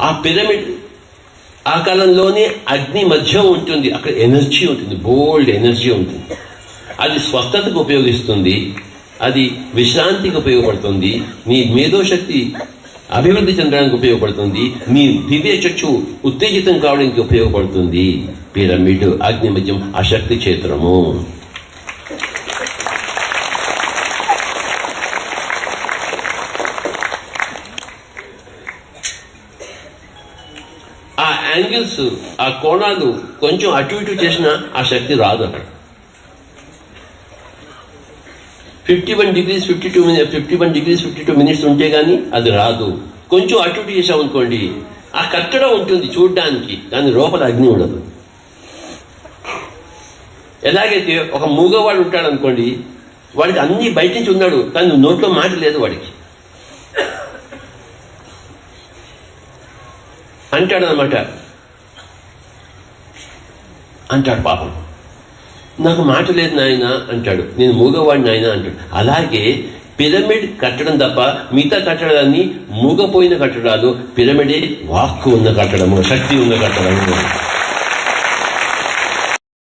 ఆ పిరమిడ్ ఆకారంలోనే అగ్ని మధ్య ఉంటుంది. అక్కడ ఎనర్జీ ఉంటుంది, బోల్డ్ ఎనర్జీ ఉంటుంది. అది స్వస్థతకు ఉపయోగిస్తుంది, అది విశ్రాంతికి ఉపయోగపడుతుంది, మీ మేధోశక్తి అభివృద్ధి చెందడానికి ఉపయోగపడుతుంది, మీ దివ్య చక్షు ఉత్తేజితం కావడానికి ఉపయోగపడుతుంది. పిరమిడ్ అగ్ని మధ్యం అశక్తి క్షేత్రము. ఆ యాంగిల్స్, ఆ కోణాలు కొంచెం అటు ఇటు చేసినా ఆ శక్తి రాదు. అక్కడ 51 degrees 52 minutes ఉంటే కానీ అది రాదు. కొంచెం అటు ఇటు చేసామనుకోండి, ఆ కట్టడం ఉంటుంది చూడ్డానికి, కానీ లోపల అగ్ని ఉండదు. ఎలాగైతే ఒక మూగవాడు ఉంటాడు అనుకోండి, వాడికి అన్నీ బయట నుంచి ఉన్నాడు, కానీ నోట్లో మాట లేదు వాడికి. అంటాడనమాట, అంటాడు పాపం, నాకు మాట లేదు నాయన అంటాడు, నేను మూగవాడిని నాయన అంటాడు. అలాగే పిరమిడ్ కట్టడం తప్ప మిగతా కట్టడాన్ని మూగపోయిన కట్టడాలు, పిరమిడే వాక్కు ఉన్న కట్టడము, శక్తి ఉన్న కట్టడము.